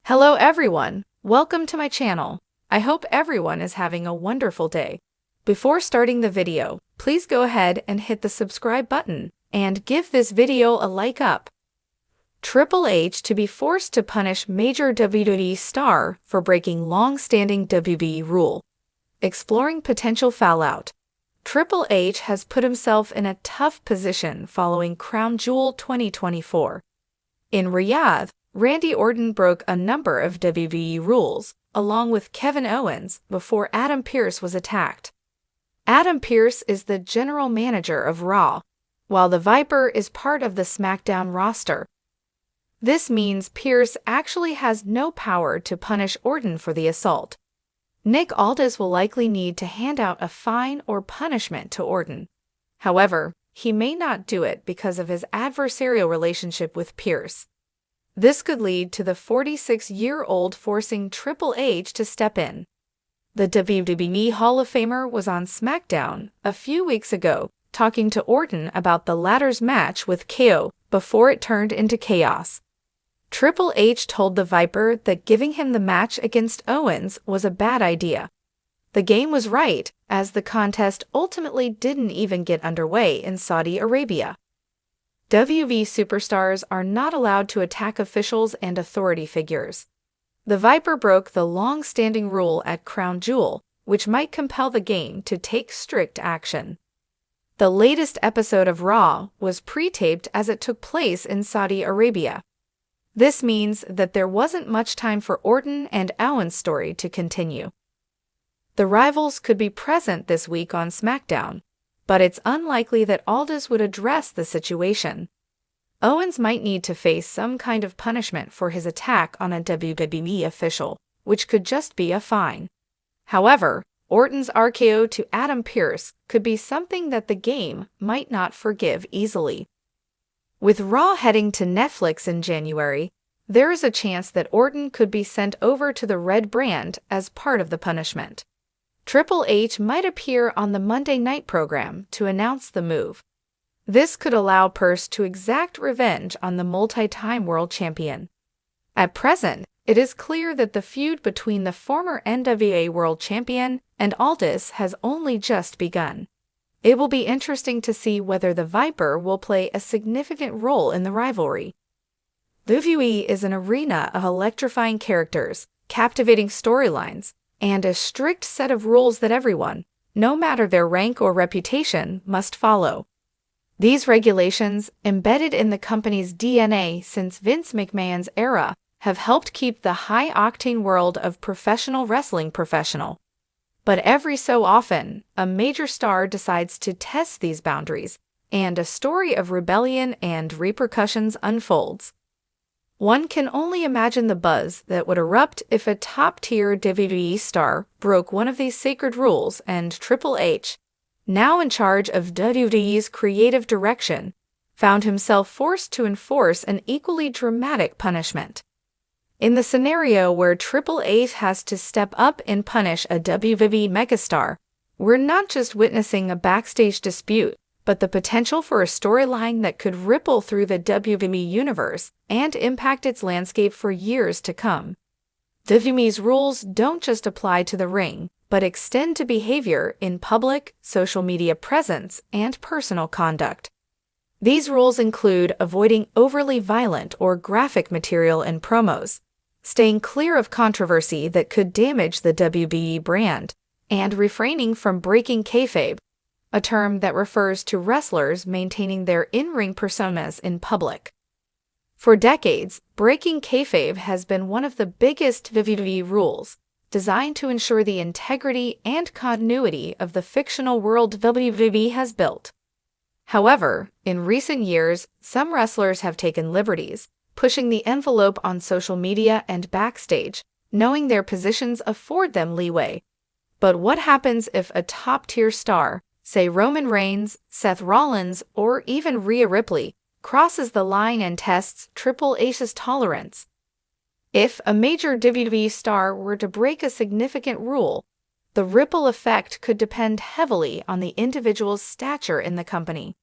Hello everyone, welcome to my channel. I hope everyone is having a wonderful day. Before starting the video, please go ahead and hit the subscribe button and give this video a like up. Triple H to be forced to punish major WWE star for breaking long-standing WWE rule. Exploring potential fallout. Triple H has put himself in a tough position following Crown Jewel 2024. In Riyadh, Randy Orton broke a number of WWE rules, along with Kevin Owens, before Adam Pearce was attacked. Adam Pearce is the general manager of Raw, while the Viper is part of the SmackDown roster. This means Pearce actually has no power to punish Orton for the assault. Nick Aldis will likely need to hand out a fine or punishment to Orton. However, he may not do it because of his adversarial relationship with Pearce. This could lead to the 46-year-old forcing Triple H to step in. The WWE Hall of Famer was on SmackDown a few weeks ago talking to Orton about the latter's match with KO before it turned into chaos. Triple H told the Viper that giving him the match against Owens was a bad idea. The game was right, as the contest ultimately didn't even get underway in Saudi Arabia. WWE superstars are not allowed to attack officials and authority figures. The Viper broke the long-standing rule at Crown Jewel, which might compel the game to take strict action. The latest episode of Raw was pre-taped as it took place in Saudi Arabia. This means that there wasn't much time for Orton and Owens' story to continue. The rivals could be present this week on SmackDown, but it's unlikely that Aldis would address the situation. Owens might need to face some kind of punishment for his attack on a WWE official, which could just be a fine. However, Orton's RKO to Adam Pearce could be something that the game might not forgive easily. With Raw heading to Netflix in January, there is a chance that Orton could be sent over to the Red brand as part of the punishment. Triple H might appear on the Monday night program to announce the move. This could allow Pearce to exact revenge on the multi-time world champion. At present, it is clear that the feud between the former NWA world champion and Aldis has only just begun. It will be interesting to see whether the Viper will play a significant role in the rivalry. WWE is an arena of electrifying characters, captivating storylines, and a strict set of rules that everyone, no matter their rank or reputation, must follow. These regulations, embedded in the company's DNA since Vince McMahon's era, have helped keep the high-octane world of professional wrestling professional. But every so often, a major star decides to test these boundaries, and a story of rebellion and repercussions unfolds. One can only imagine the buzz that would erupt if a top-tier WWE star broke one of these sacred rules and Triple H, now in charge of WWE's creative direction, found himself forced to enforce an equally dramatic punishment. In the scenario where Triple H has to step up and punish a WWE megastar, we're not just witnessing a backstage dispute, but the potential for a storyline that could ripple through the WWE Universe and impact its landscape for years to come. WWE's rules don't just apply to the ring, but extend to behavior in public, social media presence, and personal conduct. These rules include avoiding overly violent or graphic material in promos, staying clear of controversy that could damage the WWE brand, and refraining from breaking kayfabe, a term that refers to wrestlers maintaining their in-ring personas in public. For decades, breaking kayfabe has been one of the biggest WWE rules, designed to ensure the integrity and continuity of the fictional world WWE has built. However, in recent years, some wrestlers have taken liberties, pushing the envelope on social media and backstage, knowing their positions afford them leeway. But what happens if a top-tier star, say Roman Reigns, Seth Rollins, or even Rhea Ripley, crosses the line and tests Triple H's tolerance? If a major WWE star were to break a significant rule, the ripple effect could depend heavily on the individual's stature in the company.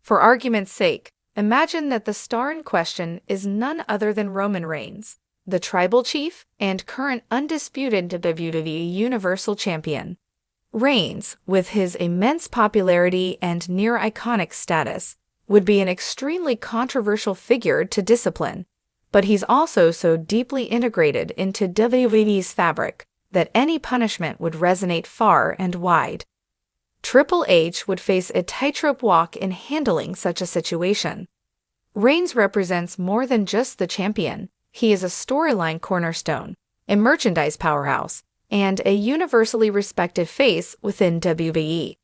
For argument's sake, imagine that the star in question is none other than Roman Reigns. the Tribal Chief and current undisputed WWE Universal Champion. Reigns, with his immense popularity and near-iconic status, would be an extremely controversial figure to discipline, but he's also so deeply integrated into WWE's fabric that any punishment would resonate far and wide. Triple H would face a tightrope walk in handling such a situation. Reigns represents more than just the champion. He is a storyline cornerstone, a merchandise powerhouse, and a universally respected face within WWE.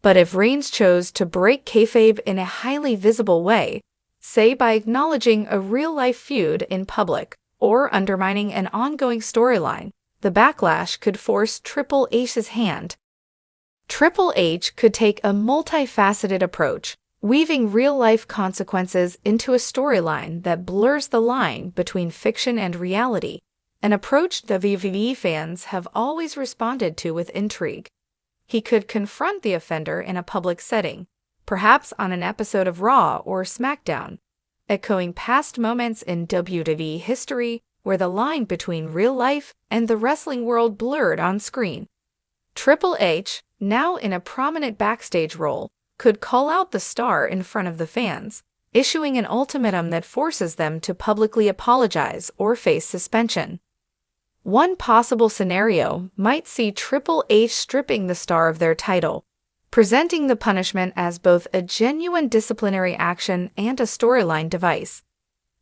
But if Reigns chose to break kayfabe in a highly visible way, say by acknowledging a real-life feud in public or undermining an ongoing storyline, the backlash could force Triple H's hand. Triple H could take a multifaceted approach, weaving real-life consequences into a storyline that blurs the line between fiction and reality, an approach WWE fans have always responded to with intrigue. He could confront the offender in a public setting, perhaps on an episode of Raw or SmackDown, echoing past moments in WWE history where the line between real life and the wrestling world blurred on screen. Triple H, now in a prominent backstage role, could call out the star in front of the fans, issuing an ultimatum that forces them to publicly apologize or face suspension. One possible scenario might see Triple H stripping the star of their title, presenting the punishment as both a genuine disciplinary action and a storyline device.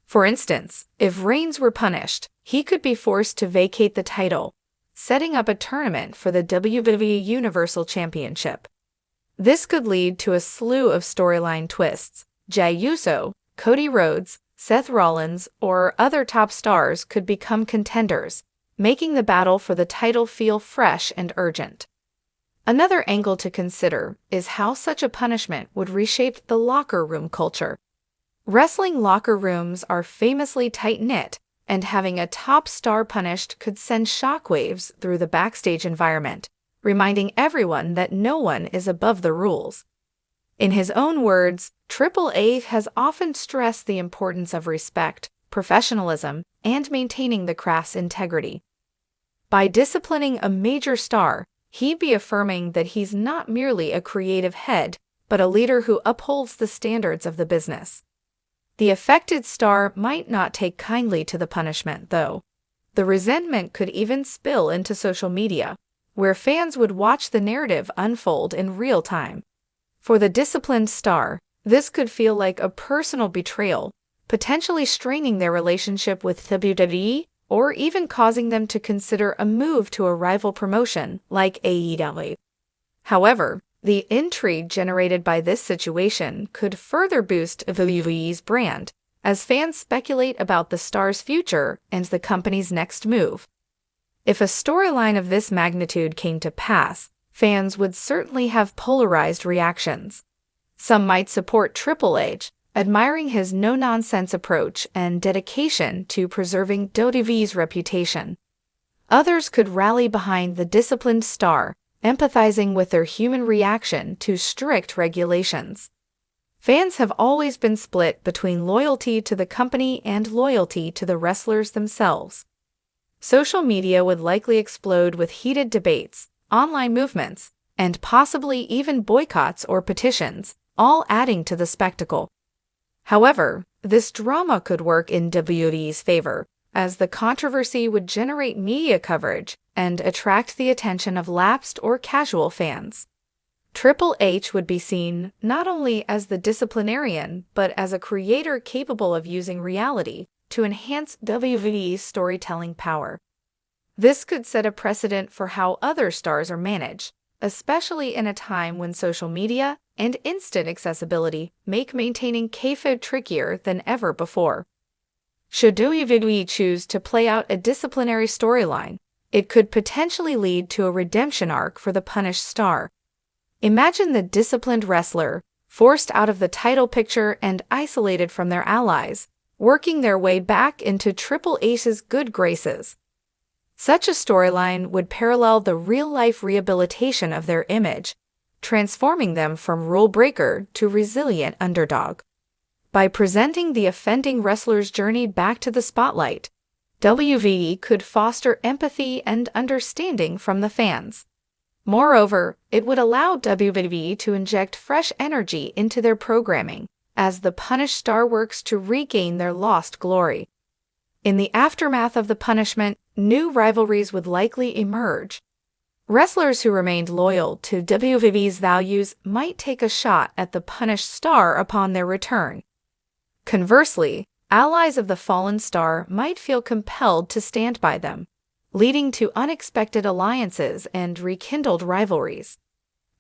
For instance, if Reigns were punished, he could be forced to vacate the title, setting up a tournament for the WWE Universal Championship. This could lead to a slew of storyline twists. Jey Uso, Cody Rhodes, Seth Rollins, or other top stars could become contenders, making the battle for the title feel fresh and urgent. Another angle to consider is how such a punishment would reshape the locker room culture. Wrestling locker rooms are famously tight-knit, and having a top star punished could send shockwaves through the backstage environment, reminding everyone that no one is above the rules. In his own words, Triple H has often stressed the importance of respect, professionalism, and maintaining the craft's integrity. By disciplining a major star, he'd be affirming that he's not merely a creative head, but a leader who upholds the standards of the business. The affected star might not take kindly to the punishment, though. The resentment could even spill into social media, where fans would watch the narrative unfold in real time. For the disciplined star, this could feel like a personal betrayal, potentially straining their relationship with WWE or even causing them to consider a move to a rival promotion like AEW. However, the intrigue generated by this situation could further boost WWE's brand, as fans speculate about the star's future and the company's next move. If a storyline of this magnitude came to pass, fans would certainly have polarized reactions. Some might support Triple H, admiring his no-nonsense approach and dedication to preserving WWE's reputation. Others could rally behind the disciplined star, empathizing with their human reaction to strict regulations. Fans have always been split between loyalty to the company and loyalty to the wrestlers themselves. Social media would likely explode with heated debates, online movements, and possibly even boycotts or petitions, all adding to the spectacle. However, this drama could work in WWE's favor, as the controversy would generate media coverage and attract the attention of lapsed or casual fans. Triple H would be seen not only as the disciplinarian, but as a creator capable of using reality to enhance WWE's storytelling power. This could set a precedent for how other stars are managed, especially in a time when social media and instant accessibility make maintaining kayfabe trickier than ever before. Should WWE choose to play out a disciplinary storyline, it could potentially lead to a redemption arc for the punished star. Imagine the disciplined wrestler, forced out of the title picture and isolated from their allies, working their way back into Triple H's good graces. Such a storyline would parallel the real-life rehabilitation of their image, transforming them from rule breaker to resilient underdog. By presenting the offending wrestler's journey back to the spotlight, WWE could foster empathy and understanding from the fans. Moreover, it would allow WWE to inject fresh energy into their programming as the punished star works to regain their lost glory. In the aftermath of the punishment, new rivalries would likely emerge. Wrestlers who remained loyal to WWE's values might take a shot at the punished star upon their return. Conversely, allies of the fallen star might feel compelled to stand by them, leading to unexpected alliances and rekindled rivalries.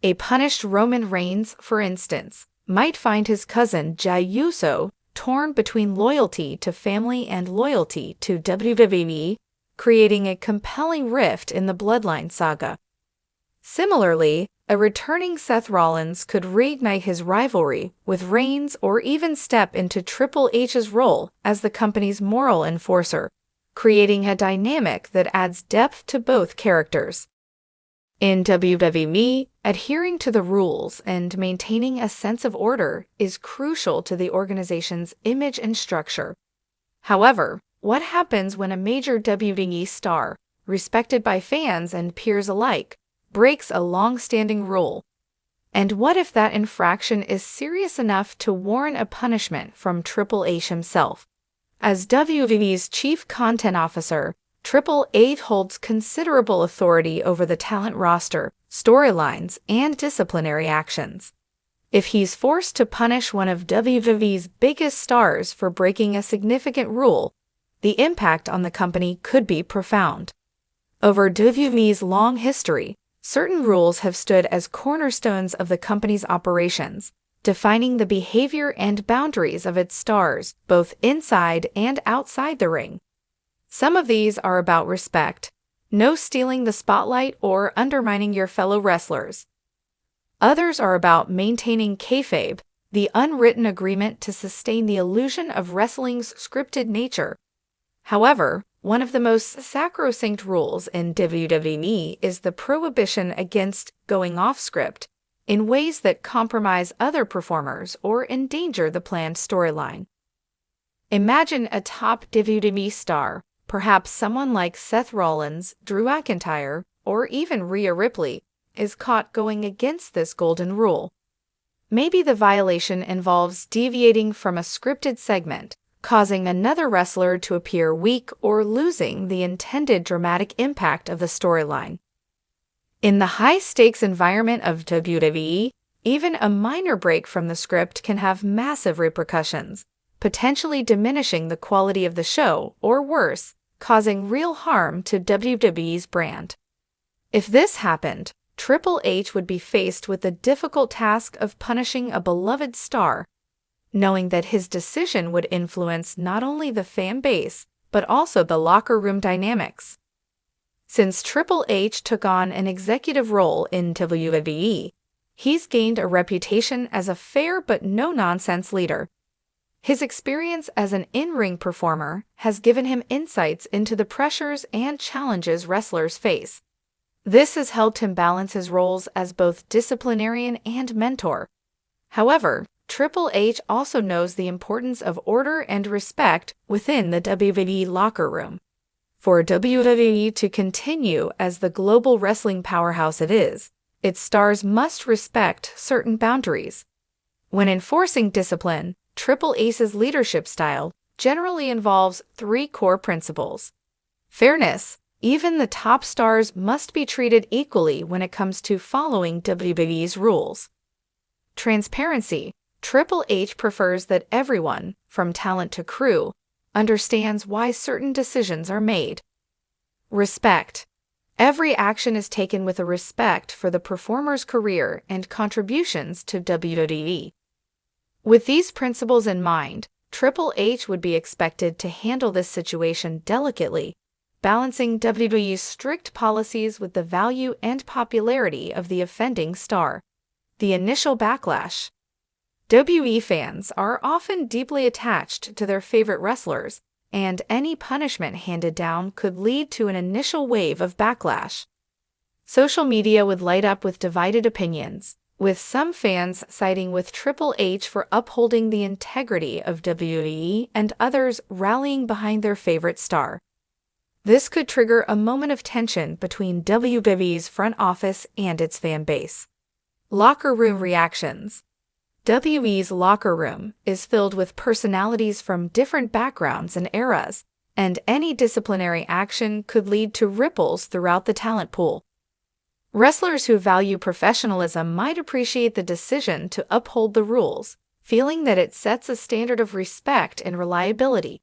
A punished Roman Reigns, for instance, might find his cousin Jey Uso torn between loyalty to family and loyalty to WWE, creating a compelling rift in the Bloodline saga. Similarly, a returning Seth Rollins could reignite his rivalry with Reigns or even step into Triple H's role as the company's moral enforcer, creating a dynamic that adds depth to both characters. In WWE, adhering to the rules and maintaining a sense of order is crucial to the organization's image and structure. However, what happens when a major WWE star, respected by fans and peers alike, breaks a long-standing rule? And what if that infraction is serious enough to warrant a punishment from Triple H himself? As WWE's chief content officer, Triple H holds considerable authority over the talent roster, storylines, and disciplinary actions. If he's forced to punish one of WWE's biggest stars for breaking a significant rule, the impact on the company could be profound. Over WWE's long history, certain rules have stood as cornerstones of the company's operations, defining the behavior and boundaries of its stars, both inside and outside the ring. Some of these are about respect, no stealing the spotlight or undermining your fellow wrestlers. Others are about maintaining kayfabe, the unwritten agreement to sustain the illusion of wrestling's scripted nature. However, one of the most sacrosanct rules in WWE is the prohibition against going off script in ways that compromise other performers or endanger the planned storyline. Imagine a top WWE star, perhaps someone like Seth Rollins, Drew McIntyre, or even Rhea Ripley, is caught going against this golden rule. Maybe the violation involves deviating from a scripted segment, causing another wrestler to appear weak or losing the intended dramatic impact of the storyline. In the high-stakes environment of WWE, even a minor break from the script can have massive repercussions, potentially diminishing the quality of the show, or worse, causing real harm to WWE's brand. If this happened, Triple H would be faced with the difficult task of punishing a beloved star, knowing that his decision would influence not only the fan base, but also the locker room dynamics. Since Triple H took on an executive role in WWE, he's gained a reputation as a fair but no-nonsense leader. His experience as an in-ring performer has given him insights into the pressures and challenges wrestlers face. This has helped him balance his roles as both disciplinarian and mentor. However, Triple H also knows the importance of order and respect within the WWE locker room. For WWE to continue as the global wrestling powerhouse it is, its stars must respect certain boundaries. When enforcing discipline, Triple H's leadership style generally involves 3 core principles. Fairness. Even the top stars must be treated equally when it comes to following WWE's rules. Transparency. Triple H prefers that everyone, from talent to crew, understands why certain decisions are made. Respect. Every action is taken with a respect for the performer's career and contributions to WWE. With these principles in mind, Triple H would be expected to handle this situation delicately, balancing WWE's strict policies with the value and popularity of the offending star. The initial backlash. WWE fans are often deeply attached to their favorite wrestlers, and any punishment handed down could lead to an initial wave of backlash. Social media would light up with divided opinions, with some fans siding with Triple H for upholding the integrity of WWE and others rallying behind their favorite star. This could trigger a moment of tension between WWE's front office and its fan base. Locker room reactions. WWE's locker room is filled with personalities from different backgrounds and eras, and any disciplinary action could lead to ripples throughout the talent pool. Wrestlers who value professionalism might appreciate the decision to uphold the rules, feeling that it sets a standard of respect and reliability.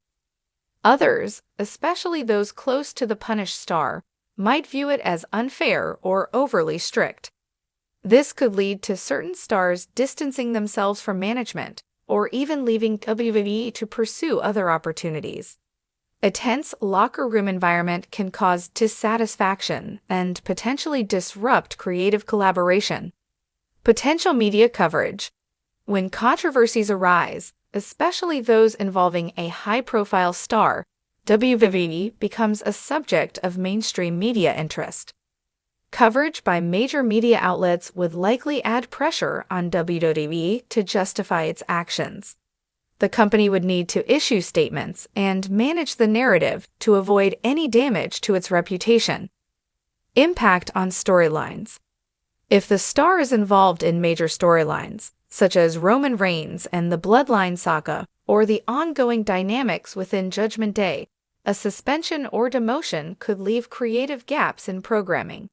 Others, especially those close to the punished star, might view it as unfair or overly strict. This could lead to certain stars distancing themselves from management or even leaving WWE to pursue other opportunities. A tense locker room environment can cause dissatisfaction and potentially disrupt creative collaboration. Potential media coverage. When controversies arise, especially those involving a high-profile star, WWE becomes a subject of mainstream media interest. Coverage by major media outlets would likely add pressure on WWE to justify its actions. The company would need to issue statements and manage the narrative to avoid any damage to its reputation. Impact on storylines. If the star is involved in major storylines, such as Roman Reigns and the Bloodline saga, or the ongoing dynamics within Judgment Day, a suspension or demotion could leave creative gaps in programming.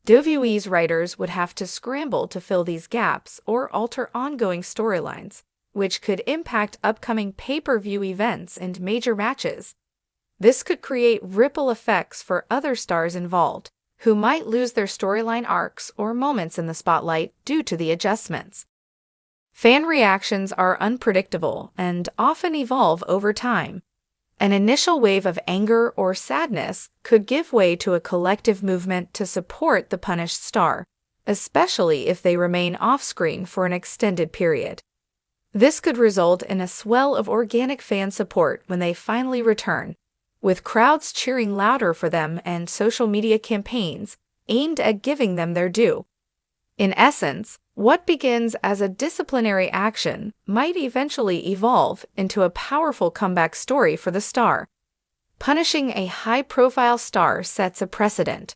WWE's writers would have to scramble to fill these gaps or alter ongoing storylines, which could impact upcoming pay-per-view events and major matches. This could create ripple effects for other stars involved, who might lose their storyline arcs or moments in the spotlight due to the adjustments. Fan reactions are unpredictable and often evolve over time. An initial wave of anger or sadness could give way to a collective movement to support the punished star, especially if they remain off-screen for an extended period. This could result in a swell of organic fan support when they finally return, with crowds cheering louder for them and social media campaigns aimed at giving them their due. In essence, what begins as a disciplinary action might eventually evolve into a powerful comeback story for the star. Punishing a high-profile star sets a precedent.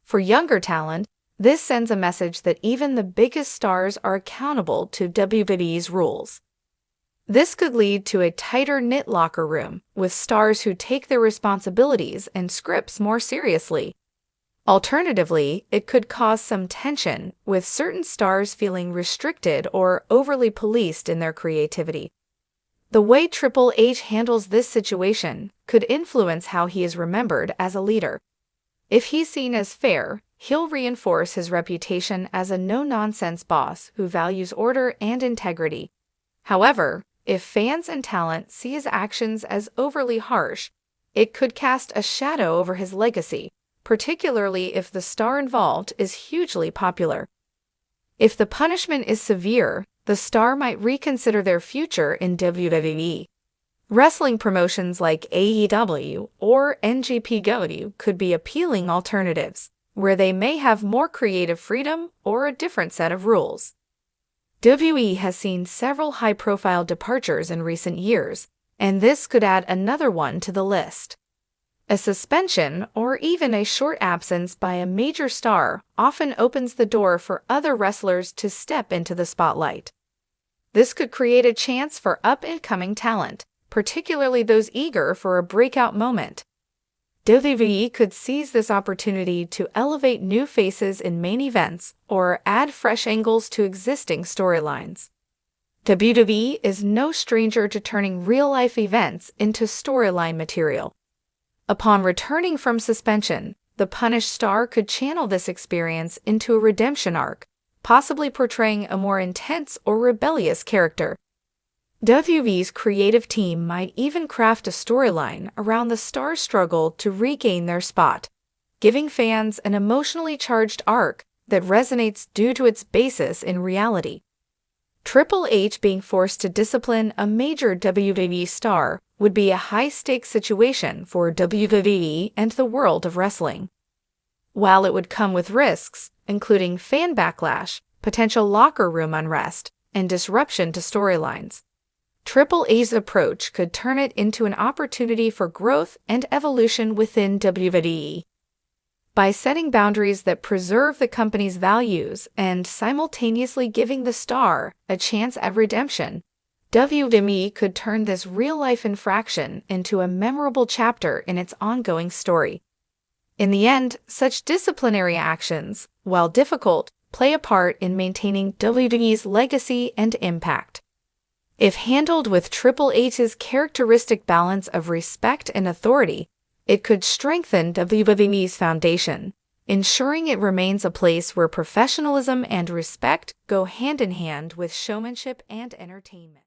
For younger talent, this sends a message that even the biggest stars are accountable to WWE's rules. This could lead to a tighter-knit locker room, with stars who take their responsibilities and scripts more seriously. Alternatively, it could cause some tension, with certain stars feeling restricted or overly policed in their creativity. The way Triple H handles this situation could influence how he is remembered as a leader. If he's seen as fair, he'll reinforce his reputation as a no-nonsense boss who values order and integrity. However, if fans and talent see his actions as overly harsh, it could cast a shadow over his legacy, particularly if the star involved is hugely popular. If the punishment is severe, the star might reconsider their future in WWE. Wrestling promotions like AEW or NJPW could be appealing alternatives, where they may have more creative freedom or a different set of rules. WWE has seen several high-profile departures in recent years, and this could add another one to the list. A suspension or even a short absence by a major star often opens the door for other wrestlers to step into the spotlight. This could create a chance for up-and-coming talent, particularly those eager for a breakout moment. WWE could seize this opportunity to elevate new faces in main events or add fresh angles to existing storylines. WWE is no stranger to turning real-life events into storyline material. Upon returning from suspension, the punished star could channel this experience into a redemption arc, possibly portraying a more intense or rebellious character. WWE's creative team might even craft a storyline around the star's struggle to regain their spot, giving fans an emotionally charged arc that resonates due to its basis in reality. Triple H being forced to discipline a major WWE star would be a high-stakes situation for WWE and the world of wrestling. While it would come with risks, including fan backlash, potential locker room unrest, and disruption to storylines, Triple H's approach could turn it into an opportunity for growth and evolution within WWE. By setting boundaries that preserve the company's values and simultaneously giving the star a chance at redemption, WWE could turn this real-life infraction into a memorable chapter in its ongoing story. In the end, such disciplinary actions, while difficult, play a part in maintaining WWE's legacy and impact. If handled with Triple H's characteristic balance of respect and authority, it could strengthen WWE's foundation, ensuring it remains a place where professionalism and respect go hand in hand with showmanship and entertainment.